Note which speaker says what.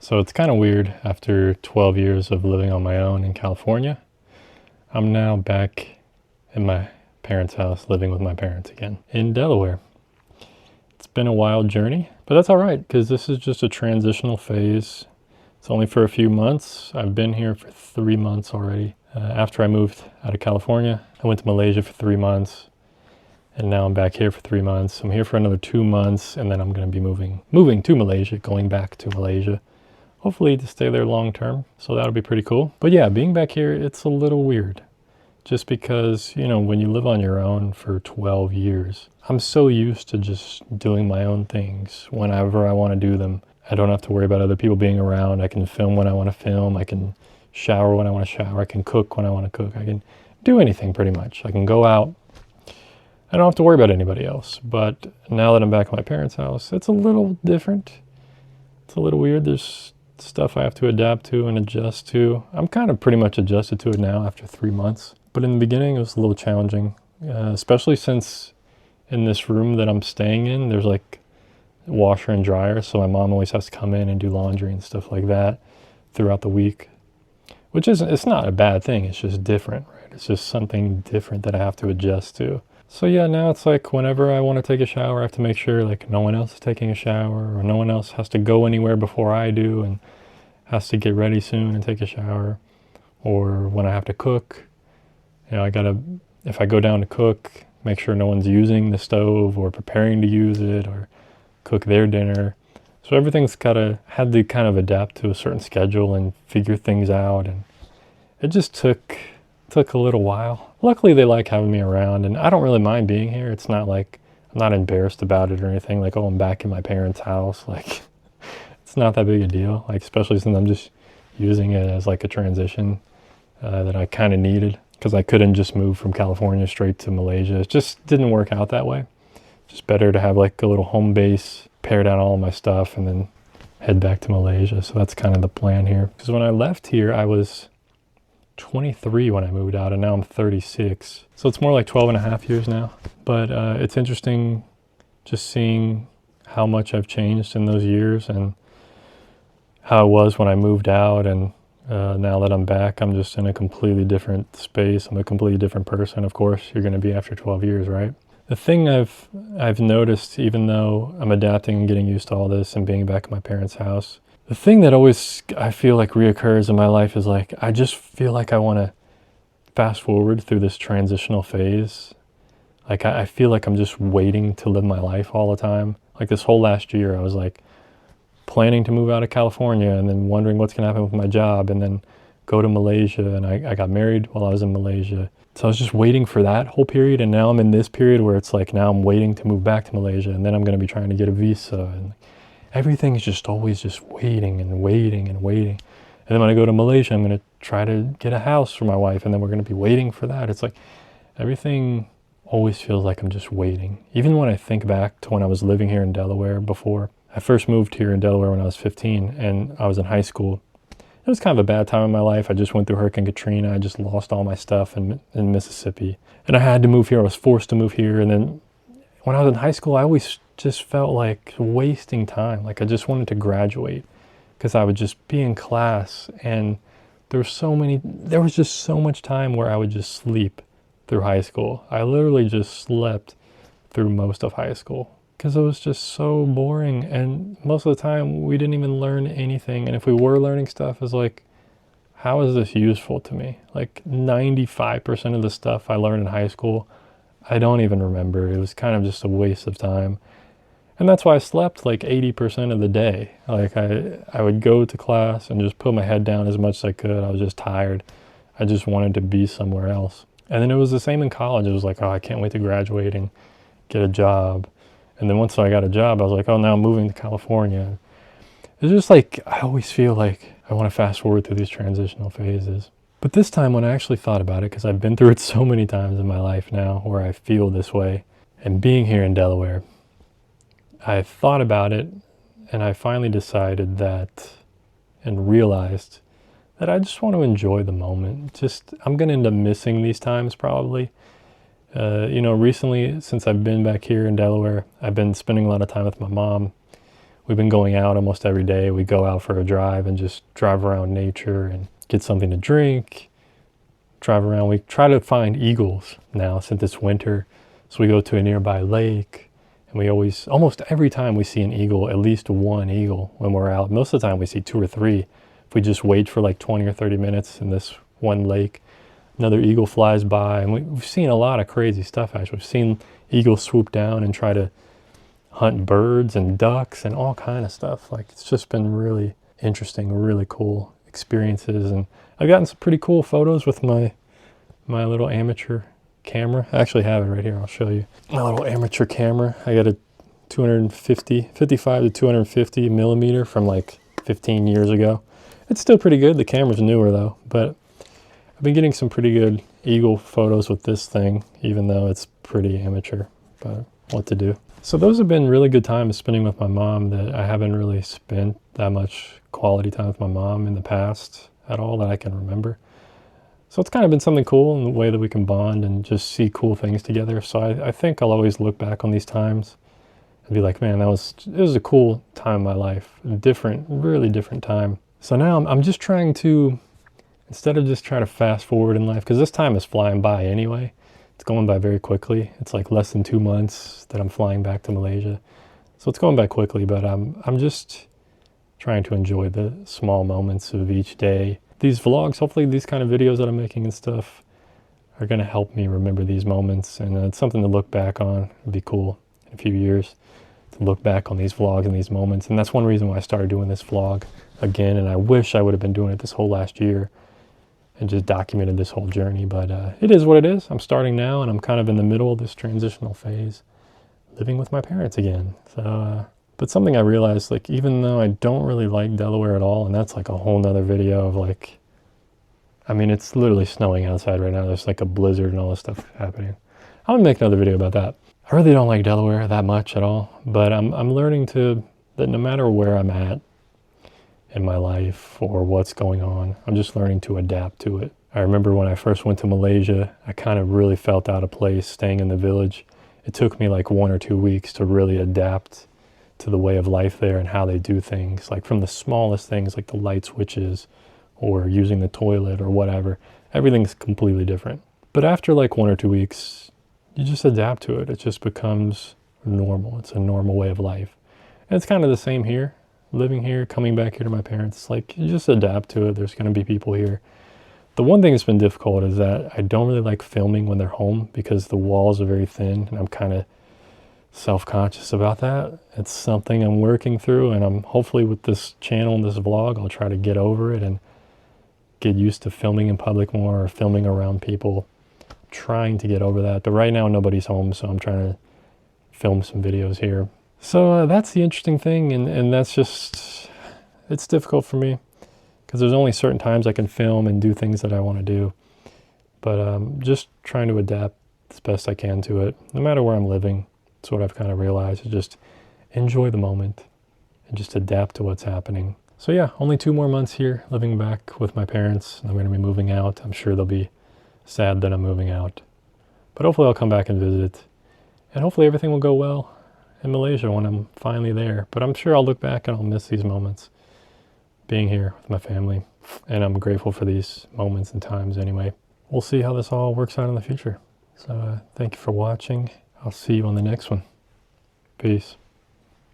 Speaker 1: So it's kind of weird after 12 years of living on my own in California. I'm now back in my parents' house living with my parents again in Delaware. It's been a wild journey, but that's all right because this is just a transitional phase. It's only for a few months. I've been here for 3 months already. After I moved out of California, I went to Malaysia for 3 months, and now I'm back here for 3 months. I'm here for another 2 months, and then I'm going to be moving to Malaysia, going back to Malaysia, hopefully to stay there long term. So that'll be pretty cool. But yeah, being back here, it's a little weird. Just because, when you live on your own for 12 years, I'm so used to just doing my own things whenever I want to do them. I don't have to worry about other people being around. I can film when I want to film. I can shower when I want to shower. I can cook when I want to cook. I can do anything pretty much. I can go out. I don't have to worry about anybody else. But now that I'm back at my parents' house, it's a little different. It's a little weird. There's stuff I have to adapt to and adjust to. I'm kind of pretty much adjusted to it now after 3 months. But in the beginning, it was a little challenging, especially since in this room that I'm staying in, there's like a washer and dryer. So my mom always has to come in and do laundry and stuff like that throughout the week, which it's not a bad thing. It's just different, right? It's just something different that I have to adjust to. So yeah, now it's like whenever I want to take a shower, I have to make sure like no one else is taking a shower or no one else has to go anywhere before I do and has to get ready soon and take a shower. Or when I have to cook, if I go down to cook, make sure no one's using the stove or preparing to use it or cook their dinner. So everything's had to kind of adapt to a certain schedule and figure things out. And it just took a little while. Luckily, they like having me around, and I don't really mind being here. It's not like I'm not embarrassed about it or anything. Like, oh, I'm back in my parents' house. Like, it's not that big a deal. Like, especially since I'm just using it as like a transition that I kind of needed because I couldn't just move from California straight to Malaysia. It just didn't work out that way. Just better to have like a little home base, pare down all my stuff, and then head back to Malaysia. So that's kind of the plan here. Because when I left here, I was 23 when I moved out, and now I'm 36. So it's more like 12 and a half years now. But it's interesting just seeing how much I've changed in those years and how it was when I moved out. And now that I'm back, I'm just in a completely different space. I'm a completely different person. Of course, you're going to be after 12 years, right? The thing I've noticed, even though I'm adapting and getting used to all this and being back at my parents' house, the thing that always I feel like reoccurs in my life is like, I just feel like I want to fast forward through this transitional phase. Like I feel like I'm just waiting to live my life all the time. Like this whole last year, I was like planning to move out of California and then wondering what's going to happen with my job and then go to Malaysia. And I got married while I was in Malaysia. So I was just waiting for that whole period. And now I'm in this period where it's like, now I'm waiting to move back to Malaysia. And then I'm going to be trying to get a visa. And everything is just always just waiting and waiting and waiting. And then when I go to Malaysia, I'm going to try to get a house for my wife. And then we're going to be waiting for that. It's like everything always feels like I'm just waiting. Even when I think back to when I was living here in Delaware before. I first moved here in Delaware when I was 15 and I was in high school. It was kind of a bad time in my life. I just went through Hurricane Katrina. I just lost all my stuff in Mississippi. And I had to move here. I was forced to move here. And then when I was in high school, I always just felt like wasting time. Like I just wanted to graduate because I would just be in class. And there was just so much time where I would just sleep through high school. I literally just slept through most of high school because it was just so boring, and most of the time we didn't even learn anything, and if we were learning stuff, it's like, how is this useful to me? Like 95% of the stuff I learned in high school, I don't even remember. It was kind of just a waste of time, and that's why I slept like 80% of the day. Like I would go to class and just put my head down as much as I could. I was just tired. I just wanted to be somewhere else. And then it was the same in college. It was like, oh, I can't wait to graduate and get a job. And then once I got a job, I was like, oh, now I'm moving to California. It's just like, I always feel like I want to fast forward through these transitional phases. But this time when I actually thought about it, because I've been through it so many times in my life now where I feel this way, and being here in Delaware, I thought about it and I finally decided that and realized that I just want to enjoy the moment. I'm going to end up missing these times probably. Recently, since I've been back here in Delaware, I've been spending a lot of time with my mom. we've been going out almost every day. We go out for a drive and just drive around nature and get something to drink, drive around. We try to find eagles now since it's winter. So we go to a nearby lake, and we always, almost every time we see an eagle, at least one eagle when we're out. Most of the time we see 2 or 3. If we just wait for like 20 or 30 minutes in this one lake, another eagle flies by. And we've seen a lot of crazy stuff, actually. We've seen eagles swoop down and try to hunt birds and ducks and all kind of stuff. Like, it's just been really interesting, really cool experiences. And I've gotten some pretty cool photos with my little amateur camera. I actually have it right here. I'll show you. My little amateur camera. I got a 55 to 250 millimeter from like 15 years ago. It's still pretty good. The camera's newer though, but I've been getting some pretty good eagle photos with this thing, even though it's pretty amateur, but what to do. So those have been really good times spending with my mom that I haven't really spent that much quality time with my mom in the past at all that I can remember. So it's kind of been something cool in the way that we can bond and just see cool things together. So I think I'll always look back on these times and be like, man, it was a cool time in my life. Different, really different time. So now I'm just trying to, instead of just trying to fast forward in life, because this time is flying by anyway. It's going by very quickly. It's like less than 2 months that I'm flying back to Malaysia. So it's going by quickly, but I'm just trying to enjoy the small moments of each day. These vlogs, hopefully these kind of videos that I'm making and stuff are going to help me remember these moments, and it's something to look back on. It'd be cool in a few years to look back on these vlogs and these moments. And that's one reason why I started doing this vlog again, and I wish I would have been doing it this whole last year and just documented this whole journey, but it is what it is. I'm starting now, and I'm kind of in the middle of this transitional phase, living with my parents again. So but something I realized, like, even though I don't really like Delaware at all, and that's like a whole nother video of like, I mean, it's literally snowing outside right now. There's like a blizzard and all this stuff happening. I'm gonna make another video about that. I really don't like Delaware that much at all, but I'm learning that no matter where I'm at in my life or what's going on, I'm just learning to adapt to it. I remember when I first went to Malaysia, I kind of really felt out of place staying in the village. It took me like 1 or 2 weeks to really adapt to the way of life there and how they do things, like from the smallest things like the light switches or using the toilet or whatever. Everything's completely different. But after like 1 or 2 weeks, you just adapt to it. It just becomes normal. It's a normal way of life. And it's kind of the same here. Living here, coming back here to my parents, like, you just adapt to it. There's going to be people here. The one thing that's been difficult is that I don't really like filming when they're home because the walls are very thin, and I'm kind of self-conscious about that. It's something I'm working through, and I'm hopefully with this channel and this vlog, I'll try to get over it and get used to filming in public more or filming around people. I'm trying to get over that. But right now nobody's home, so I'm trying to film some videos here. So that's the interesting thing, and that's just, it's difficult for me because there's only certain times I can film and do things that I want to do. But just trying to adapt as best I can to it, no matter where I'm living. That's what I've kind of realized, is just enjoy the moment and just adapt to what's happening. So yeah, only 2 more months here living back with my parents. I'm going to be moving out. I'm sure they'll be sad that I'm moving out. But hopefully I'll come back and visit. And hopefully everything will go well in Malaysia when I'm finally there. But I'm sure I'll look back and I'll miss these moments being here with my family. And I'm grateful for these moments and times anyway. We'll see how this all works out in the future. So thank you for watching. I'll see you on the next one. Peace.